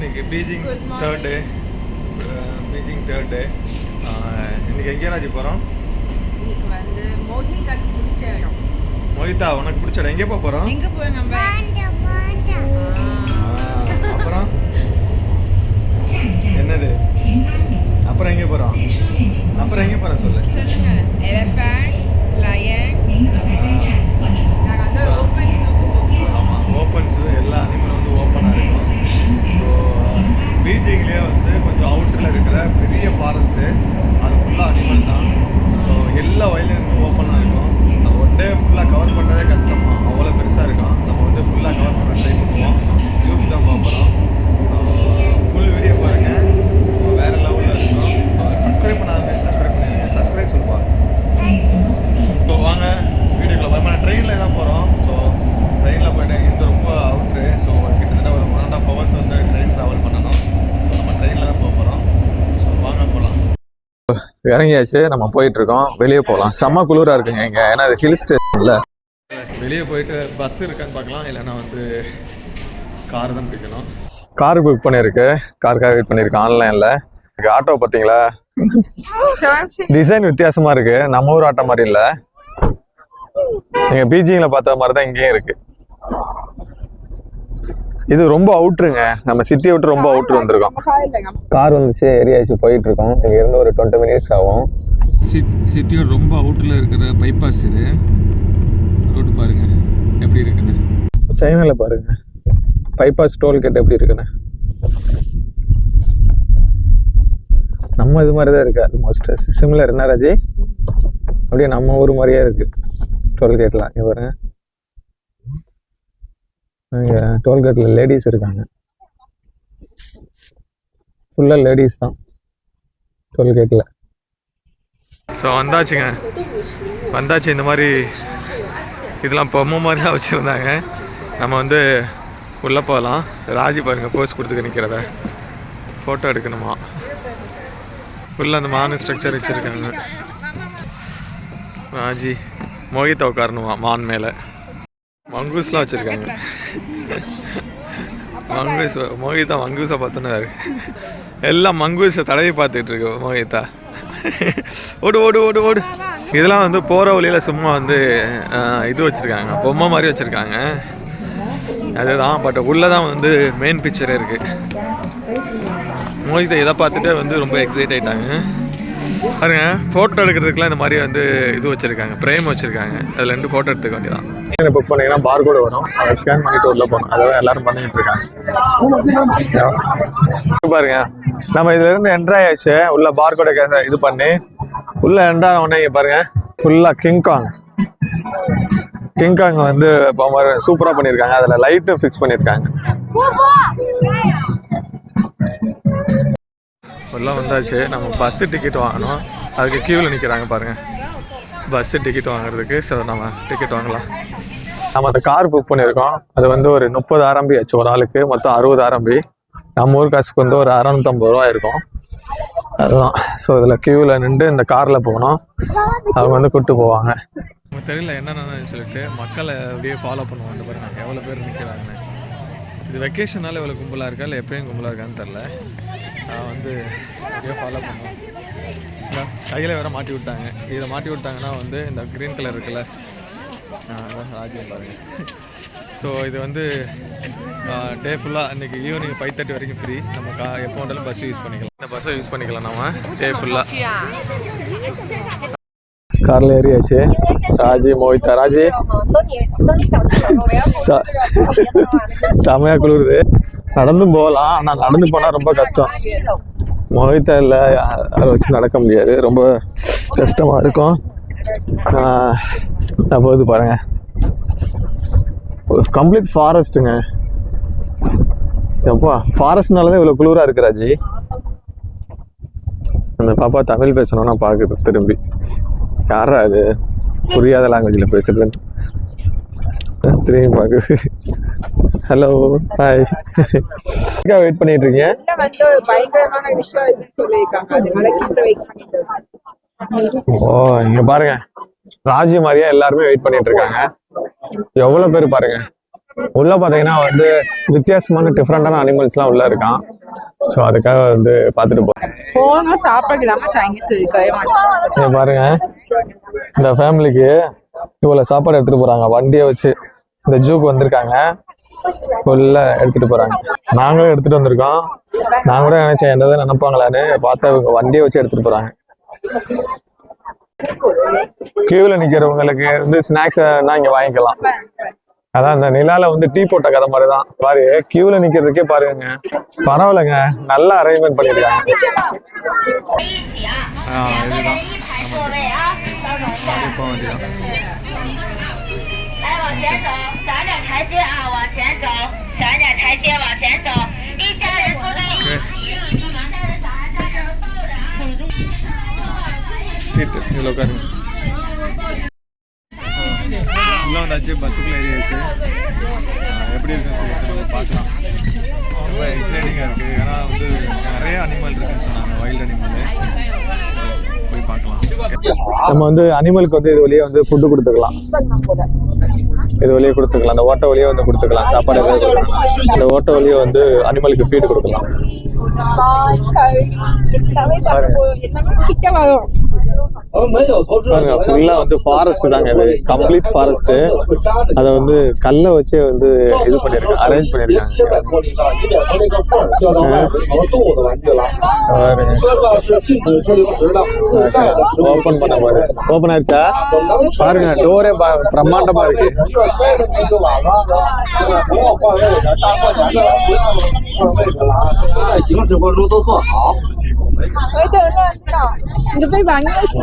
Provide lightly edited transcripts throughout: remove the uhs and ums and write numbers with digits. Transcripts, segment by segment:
இன்னைக்கு Beijing third day. Beijing third day. இன்னைக்கு எங்கே ராஜி போகிறோம்? இன்னைக்கு வந்து மோஹிதாக்கு பிடிச்ச இடம். மோஹிதா உனக்கு பிடிச்ச இடம் எங்கே போகிறோம்? எங்கே போய் நம்ம அப்புறம் என்னது? அப்புறம் எங்கே போகிறோம்? அப்புறம் எங்கே போகிறோம் சொல்லுங்க. Elephant, lion. நாங்கள் வந்து ஓப்பன் ஜூ. ஆமாம், ஓப்பன் ஜூ. எல்லா அனிமலும் வந்து ஓப்பனாக இருக்கும். ஸோ பீஜிங்லேயே வந்து கொஞ்சம் அவுட்டரில் இருக்கிற பெரிய ஃபாரஸ்ட்டு, அது ஃபுல்லாக அனிமல் தான். ஸோ எல்லா வயலும் ஓப்பனாக இருக்கும். நம்ம ஒன் டே ஃபுல்லாக கவர் பண்ணுறதே கஷ்டமா, அவ்வளோ பெருசாக இருக்கும். நம்ம வந்து ஃபுல்லாக கவர் பண்ண ட்ரை பண்ணுவோம். ஜூம் தான் பார்க்குறோம். ஸோ ஃபுல் வீடியோ பாருங்கள், வேறு லெவலில் இருக்கும். சப்ஸ்கிரைப் பண்ணாதவங்க சப்ஸ்கிரைப் பண்ணிடுங்க. சப்ஸ்கிரைப் சொல்லுவாங்க. இப்போ வாங்க வீடியோக்குள்ள போய் ட்ரெயினில் தான் போகிறோம். ஸோ ட்ரெயினில் போய்ட்டு இது ரொம்ப அவுட்ரு. ஸோ கிட்டத்தட்ட ஒரு 1.5 hours வந்து ட்ரெயின் ட்ராவல் பண்ணணும். ஸோ நம்ம ட்ரெயினில் தான் போகிறோம். ஸோ வாங்க போகலாம். இறங்கியாச்சு, நம்ம போயிட்டுருக்கோம். வெளியே போகலாம். செம்ம குளிராக இருக்குங்க இங்கே, ஏன்னா அது ஹில் ஸ்டேஷனில். வெளியே போயிட்டு பஸ் இருக்கான்னு பார்க்கலாம், இல்லைன்னா வந்து கார் தான் பிடிக்கணும். கார் புக் பண்ணியிருக்கு, காருக்காக வெயிட் பண்ணியிருக்கேன் ஆன்லைனில். ஆட்டோ பார்த்தீங்களா, டிசைன் வித்தியாசமாக இருக்குது. நம்ம ஊர் ஆட்டோ மாதிரி இல்லை. நீங்கள் பீஜிங்கில் பார்த்த மாதிரி தான் இங்கேயும் இருக்குது. இது ரொம்ப அவுட்ருங்க, நம்ம சிட்டியை விட்டு ரொம்ப அவுட்ரு வந்திருக்கோம். கார் வந்துச்சு, ஏரியாச்சு போயிட்டுருக்கோம். இங்கேருந்து ஒரு 20 minutes ஆகும். சிட்டியோட ரொம்ப அவுட்டில் இருக்கிற பைபாஸ் இது. ரோடு பாருங்க எப்படி இருக்குன்னு. சைனாவில் பாருங்க பைபாஸ் டோல்கேட் எப்படி இருக்குன்னு. நம்ம இது மாதிரி தான் இருக்குது ஆல்மோஸ்ட் சிமிலர். என்ன ராஜி, அப்படியே நம்ம ஊர் மாதிரியே இருக்குது டோல்கேட்லாம். இங்கே பாருங்க, இங்கே டோல்கேட்டில் லேடிஸ் இருக்காங்க. ஃபுல்லாக லேடிஸ் தான் டோல்கேட்டில். ஸோ வந்தாச்சுங்க, வந்தாச்சு. இந்த மாதிரி இதெல்லாம் பொம்மை மாதிரி தான் வச்சுருந்தாங்க. நம்ம வந்து உள்ளே போகலாம். ராஜி பாருங்கள் போஸ் கொடுத்துக்க நிற்கிறத, ஃபோட்டோ எடுக்கணுமா. ஃபுல்லாக அந்த மான் ஸ்ட்ரக்சர் வச்சுருக்காங்க. ராஜி மோஹிதா உட்காரணுமா மான் மேலே. மங்கூஸ்லாம் வச்சுருக்காங்க. மங்கூஸ் மோஹிதா மங்கூஸை பார்த்துனாரு. எல்லாம் மங்கூஸை தடவி பார்த்துட்டு இருக்கு மோஹிதா. ஓடு ஓடு ஓடு ஓடு. இதெல்லாம் வந்து போகிற வழியில் சும்மா வந்து இது வச்சுருக்காங்க, பொம்மை மாதிரி வச்சுருக்காங்க. அதுதான், பட் உள்ளே தான் வந்து மெயின் பிக்சரே இருக்குது. மோஹிதா இதை பார்த்துட்டு வந்து ரொம்ப எக்ஸைட் ஆகிட்டாங்க. பாருங்க, ஃபோட்டோ எடுக்கிறதுக்குலாம் இந்த மாதிரி வந்து இது வச்சுருக்காங்க, ஃப்ரேம் வச்சுருக்காங்க. அதில் 2 ஃபோட்டோ எடுத்துக்க வேண்டியதான். புக் பண்ணிங்கன்னா பார் கோடு வரும், அதை ஸ்கேன் பண்ணிட்டு உள்ளே போகணும். அதான் எல்லோரும் பண்ணிகிட்டு இருக்காங்க. பாருங்க, நம்ம இதுலேருந்து என்ட்ரு ஆயாச்சு. உள்ள பார் கோடை இது பண்ணி உள்ளே என்ட்ரான உடனே பாருங்க ஃபுல்லாக கிங்காங் வந்து இப்போ சூப்பராக பண்ணியிருக்காங்க. அதில் லைட்டும் ஃபிக்ஸ் பண்ணியிருக்காங்க. எல்லாம் வந்தாச்சு. நம்ம பஸ்ஸு டிக்கெட் வாங்கணும், அதுக்கு க்யூவில் நிற்கிறாங்க பாருங்கள் பஸ்ஸு டிக்கெட் வாங்குறதுக்கு. ஸோ நம்ம டிக்கெட் வாங்கலாம். நம்ம அந்த கார் புக் பண்ணியிருக்கோம். அது வந்து ஒரு 30 RMB ஆச்சு ஒரு ஆளுக்கு, மொத்தம் 60 RMB. நம்ம ஊர் காசுக்கு வந்து ஒரு 650 ரூபா இருக்கும். அதுதான். ஸோ இதில் க்யூவில் நின்று இந்த காரில் போகணும். அவங்க வந்து கூப்பிட்டு போவாங்க. நமக்கு தெரியல என்னென்னு சொல்லிட்டு மக்களை அப்படியே ஃபாலோ பண்ணுவாங்க. பாருங்க எவ்வளோ பேர் நிற்கிறாங்கன்னு. இது வெக்கேஷனால இவ்வளோ கும்பலாக இருக்கா இல்லை எப்பயும் கும்பலாக இருக்கான்னு தெரில. நான் வந்து அப்படியே ஃபாலோ பண்ணுவேன். கையில் வேறு மாட்டி விட்டாங்க. இதை மாட்டி விட்டாங்கன்னா வந்து இந்த க்ரீன் கலர் இருக்குல்ல, ராஜ்யம் பாருங்கள். ஸோ இது வந்து டே ஃபுல்லாக இன்றைக்கி ஈவினிங் 5:30 வரைக்கும் ஃப்ரீ. நம்ம எப்போ வந்தாலும் பஸ் யூஸ் பண்ணிக்கலாம். இந்த பஸ்ஸை யூஸ் பண்ணிக்கலாம் நம்ம டே ஃபுல்லாக. காரில் ஏறியாச்சு. ராஜி மோஹிதா. ராஜி செமையாக குளிருது. நடந்தும் போகலாம், ஆனால் நடந்து போனால் ரொம்ப கஷ்டம். மோஹிதா இல்லை, அதை வச்சு நடக்க முடியாது, ரொம்ப கஷ்டமாக இருக்கும். நான் போகுது பாருங்க, கம்ப்ளீட் ஃபாரஸ்ட்டுங்க. எப்பா ஃபாரஸ்ட்னால தான் இவ்வளோ குளிராக இருக்கு ராஜி. அந்த பாப்பா தமிழ் பேசணும்னா பார்க்குது திரும்பி. யாரா அது புரியாத லாங்குவேஜில் பேசுறது, திரும்பி பார்க்குது. Hello hi. வெயிட் பண்ணிட்டு இருக்கீங்க? ஓ இங்க பாருங்க, ராஜி மாதிரியா எல்லாருமே வெயிட் பண்ணிட்டு இருக்காங்க. எவ்வளவு பேர் பாருங்க, உள்ள பாத்தீங்கன்னா வந்து வித்தியாசமான டிஃப்ரெண்டான அனிமல்ஸ்லாம் உள்ள இருக்கான். ஸோ அதுக்காக வந்து பார்த்துட்டு போறேன். ஃபோனும் சாப்பாடு இல்லாம சைனீஸ் இருக்கவே மாட்டேன். பாருங்க, இந்த ஃபேமிலிக்கு இவ்வளவு சாப்பாடு எடுத்துட்டு போறாங்க வண்டியை வச்சு. இந்த ஜூக்கு வந்திருக்காங்க, ஃபுல்லா எடுத்துட்டு போறாங்க. நாங்களும் எடுத்துட்டு வந்திருக்கோம். நான் கூட நினைச்சேன் என்னதான் நினைப்பாங்களான்னு பார்த்தா இவங்க வண்டியை வச்சு எடுத்துட்டு போறாங்க. கியூல நிக்கிறவங்களுக்கு வந்து ஸ்நாக்ஸ் இங்க வாங்கிக்கலாம். அதான் இந்த நிலால வந்து டீ போட்ட கதை மாதிரிதான். பாரு, கியூல நிக்கிறதுக்கே பாருங்க, பரவாயில்லைங்க, நல்லா அரேஞ்ச்மெண்ட் பண்ணிருக்காங்க. வந்தாச்சு, பஸ்ஸுக்குள்ள ஏறியாச்சு. எப்படி இருக்குன்னு சொல்லி பார்க்கலாம். ரொம்ப எக்ஸைட்டிங்காக இருக்குது. ஏன்னா வந்து நிறைய அனிமல் இருக்குன்னு சொன்னாங்க, வைல்ட் அனிமல். போய் பார்க்கலாம். நம்ம வந்து அனிமலுக்கு வந்து இது வழியே வந்து ஃபுட்டு கொடுத்துக்கலாம். இது வழியே கொடுத்துக்கலாம். அந்த ஓட்டை வழியே வந்து கொடுத்துக்கலாம். சாப்பாடு ஏதாவது இந்த ஓட்டை வழியே வந்து அனிமலுக்கு ஃபீடு கொடுக்கலாம். ஃபுல்லா வந்து ஃபாரஸ்ட் தாங்க, இது கம்ப்ளீட் ஃபாரஸ்ட். அதை வந்து கல்லை வச்சே வந்து இது பண்ணிருக்காங்க, அரேஞ்ச் பண்ணிருக்காங்க. ஓபன் பண்ண பாரு, ஓபன் ஆயிடுச்சா பாருங்க, டோரே பிரம்மாண்டமா இருக்கு.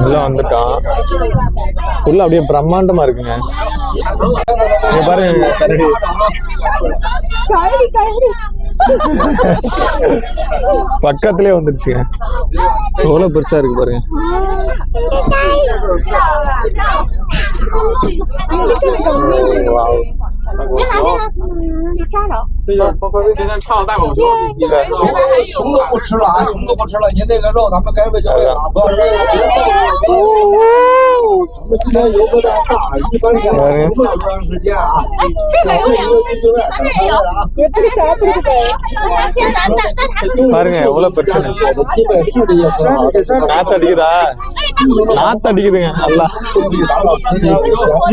உள்ள வந்துட்டான். உள்ள அப்படியே பிரம்மாண்டமா இருக்குங்க. பாருங்க கரடி, பக்கத்திலே வந்துருச்சுங்க. எவ்வளவு பெருசா இருக்கு பாருங்க.熊都不吃了啊，熊都不吃了，您这个肉咱们该喂就喂了，不要这个。我们今天油不太大，一般情况不了多长时间啊。这个有两只，上面也有，也不是小，不是北。பாருங்க எவ்வளவு பெருசு. நாத்து அடிக்குதா? நாத்து அடிக்குதுங்க நல்லா.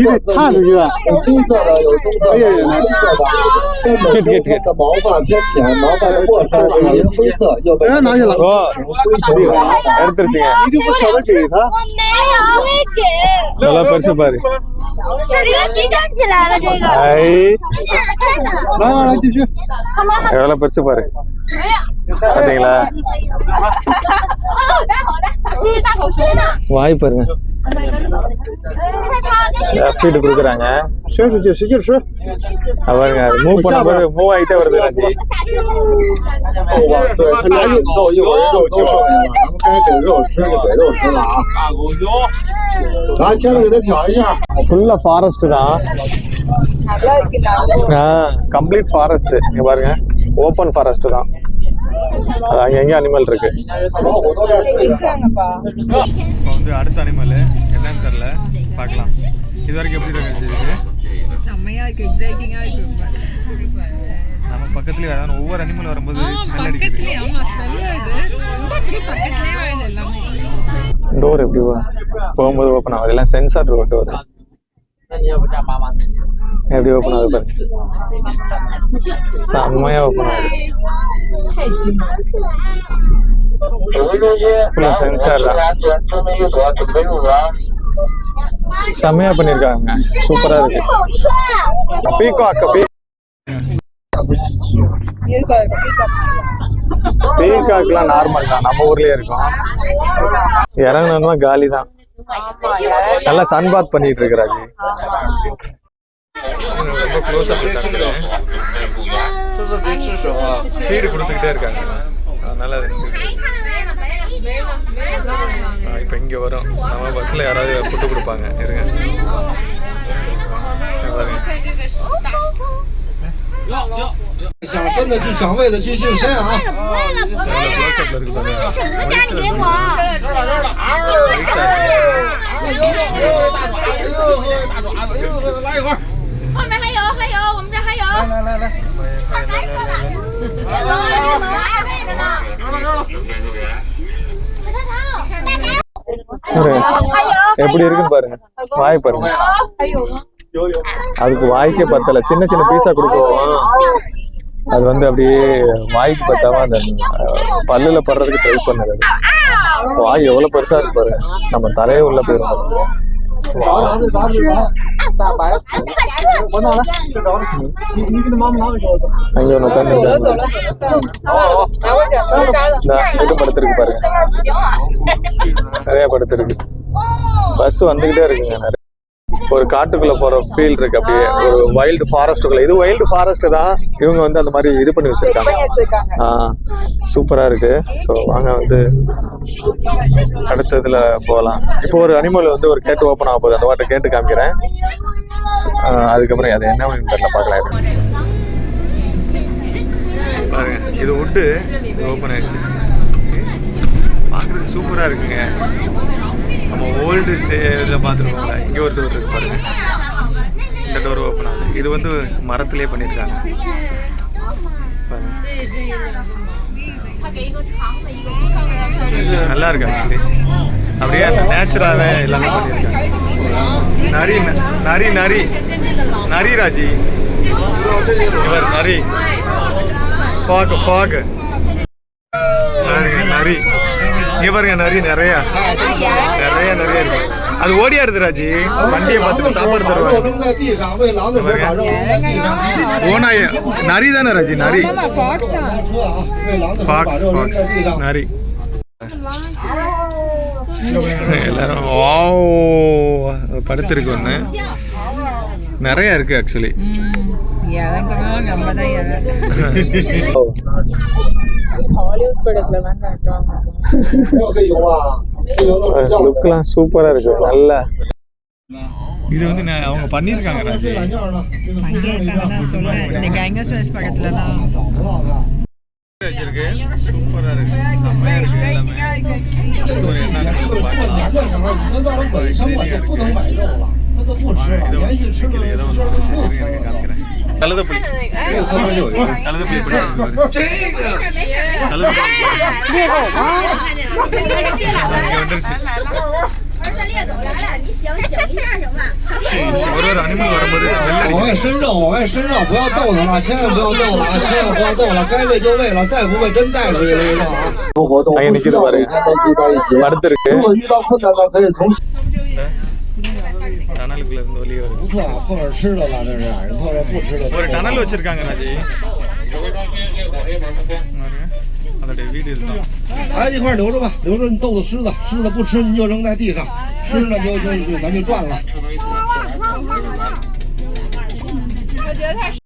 இது தான் இருக்குதா?金色的有棕色的，有黑色的。的毛发偏浅，毛发的末梢是银灰色，又被拿去了。ஓ, எடுத்துருச்சுங்க.你就不舍得给他？我没有，会给。நல்லா பெருசு பாரு.这个提站起来了，这个。哎，来继续。எவ்வளவு பெருசு பாரு. பாத்தீங்களா?这是大口熊呢。வாய் பாருங்க. ஃபீட் கொடுக்குறாங்க.使劲使劲吃。பாருங்க, மூவ் பண்ணும்போது மூவ் ஆகிட்டே வருது.对，他连肉一会儿肉都剩下了，咱们该给肉吃就给肉吃了啊。来，接着给他挑一下。ஃபுல்லா ஃபாரஸ்ட் தான். Complete forest. இங்க பாருங்க, ஓப்பன் ஃபாரஸ்ட் தான். அங்கங்க அனிமல் இருக்கு. வந்து அடுத்த அனிமல் என்னன்னு தெரியல, பார்க்கலாம். இது வரைக்கும் எப்படி இருக்கு? செம்மையா இருக்கு, எக்ஸைட்டிங்கா இருக்கு. நம்ம பக்கத்துலயே அதான் ஒவ்வொரு அனிமல் வரும்போது ஸ்மெல் அடிக்குது. ஆமா, ஸ்மெல் வருது. ரொம்ப பக்கத்துலயே வருது எல்லாமே. டோர் எப்படி போகும்போது ஓப்பன் ஆகுது, எல்லாம் சென்சார் டோர். எப்படி ஓப்பன் ஆகுது பாருங்க, செம்மையா ஓப்பன் ஆகுது. சென்சார் செம்மையா பண்ணிருக்காங்க, சூப்பரா இருக்கு. பீகாக் பீகாக்லாம் நார்மல் தான், நம்ம ஊர்லயே இருக்கும். இறங்கணும்னா காலி தான். நல்லா சன் பாத் பண்ணிட்டு இருக்கிறாங்க. ரொம்ப க்ளோஸ் அப் ஃபீடு கொடுத்துக்கிட்டே இருக்காங்க. அதனால இப்போ இங்கே வரும், நம்ம பஸ்ஸில் யாராவது ஃபுட்டு கொடுப்பாங்க. இருங்க想伸的去想喂的去伸啊！什么大柠檬？来一块。后面还有，我们这还有。எப்படி இருக்குன்னு பாருங்க, வாய் பாருங்க. அதுக்கு வாய்க்கே பத்தல, சின்ன சின்ன பீஸா கொடுக்குவோம். அது வந்து அப்படியே வாய்க்கு பத்தாம அந்த பல்லுல படுறதுக்கு ட்ரை பண்ணுது. வாய் எவ்வளவு பெருசா இருக்கு பாருங்க, நம்ம தலையே உள்ள போயிடும். அங்க ஒண்ணு படுத்திருக்கு பாருங்க, நிறைய படுத்திருக்கு. பஸ் வந்துகிட்டே இருக்குங்க. நிறைய ஒரு காட்டுக்குள்ள போற ஃபீல் இருக்கு, அப்படியே ஒரு வைல்டு ஃபாரஸ்ட்டுக்குள்ள. இது வைல்டு ஃபாரஸ்ட் தான், இவங்க வந்து அந்த மாதிரி இது பண்ணி வச்சிருக்காங்க. சூப்பரா இருக்கு. ஸோ வாங்க வந்து அடுத்ததுல போகலாம். இப்போ ஒரு அனிமல் வந்து ஒரு கேட்டு ஓப்பன் ஆக போகுது, அந்த வாட்டை கேட்டு காமிக்கிறேன். அதுக்கப்புறம் அது என்ன தெரியல, பார்க்கலாம். பாருங்க, இது வுட்டு ஓப்பன் ஆயிடுச்சு, பார்க்குறதுக்கு சூப்பராக இருக்குங்க. நம்ம ஓல்டு ஸ்டேஜில் பார்த்துருக்கோம்ல, இங்கே ஒரு டோர் இருக்கு பாருங்க, இந்த டோர் ஓப்பன் ஆகுது. இது வந்து மரத்துலேயே பண்ணியிருக்காங்க. நல்லா இருக்கு ஆக்சுவலி, அப்படியே அந்த நேச்சுராகவே எல்லாமே பண்ணியிருக்காங்க. நரி நரி நரி நரி ராஜி, இவர் நரி. ஃபாக் ஃபாக் நரி, இங்க பாருங்க நரி நிறைய நிறைய நிறைய இருக்கு. அது ஓடியா இருக்கு ராஜி, வண்டியை பார்த்துட்டு சாப்பாடு தருவாங்க. ஓனாய நரி தானே ராஜி, நரி ஃபாக்ஸ் ஃபாக்ஸ் நரி. எல்லாரும் படுத்திருக்கு ஒன்று, நிறைய இருக்கு ஆக்சுவலி. லுக்லாம் சூப்பரா இருக்கு, நல்லா. இது வந்து அவங்க பண்ணிருக்காங்க ராஜி, வச்சிருக்கு. சூப்பரா இருக்கு, செம்மையா இருக்கு எல்லாமே. கழுதப்புலி கழுதப்புலி ஒரு ஒரு அனிமல் வரும்போது往外伸肉，往外伸肉，不要逗它了，千万不要逗了，千万不要逗了，该喂就喂了，再不喂真带出去了，这种啊。活动不需要每天都聚在一起。如果遇到困难了，可以从。டனலுக்குள்ள இருந்து வெளியே வருது.不错啊，碰上吃的了，这是人碰上不吃的。ஒரு டனல் வச்சிருக்காங்க ராஜி, அதோட வீடு இதுதான்.哎，一块留着吧，留着你逗逗狮子，狮子不吃你就扔在地上，吃呢咱就赚了。我觉得它是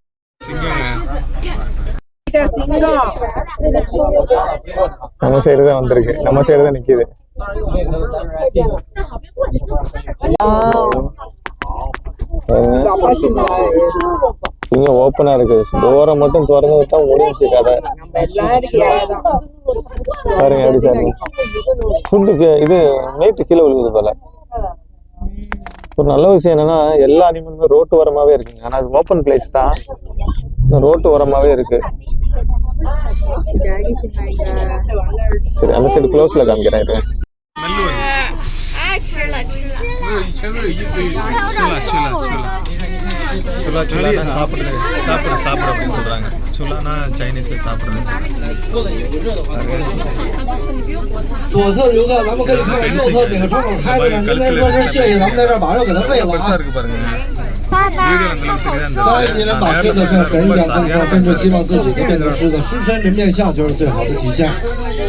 நம்ம சைடு தான் வந்திருக்கு, நம்ம சைடு தான் நிக்குது. சிங்கம் ஓப்பனா இருக்கு, டோரை மட்டும் திறந்து விட்டா முடிஞ்சு கதை. பாருங்க எப்படி சார் ஃபுட்டுக்கு இது மீட்டு கீழே விழுகுது போல. ஒரு நல்ல விஷயம் என்னன்னா எல்லா அனிமலுமே ரோட்டு ஓரமாவே இருக்குங்க, ஆனா அது ஓப்பன் பிளேஸ் தான், ரோட்டு ஓரமாவே இருக்கு. சரி அந்த சைடு க்ளோஸ்ல காமிக்கிறேன். சுலா சுலா சாப்பிடுறது சாப்பிடு சாப்பிடு அப்படின்னு சொல்றாங்க. சுலானா சைனீஸ்ல சாப்பிடுறது. 左侧游客，咱们可以看看右侧哪个窗口开着呢？您再说声谢谢，咱们在这儿把肉给它喂了啊。当一人把狮子像神一样供奉，甚至希望自己就变成狮子，狮身人面像就是最好的体现。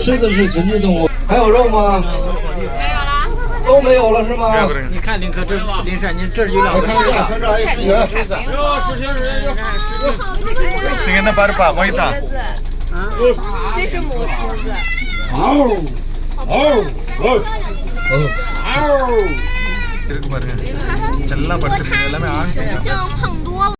狮子是群居动物，还有肉吗？都没有了是吗？你看林科这林山，你这有两个狮子，看这还有狮群。சிங்க என்ன பாருப்பா மொய்தா.这是母狮子。இருக்கு பாருங்க, எல்லாம் படுத்துருக்கு, எல்லாமே ஆண் சிங்கம்.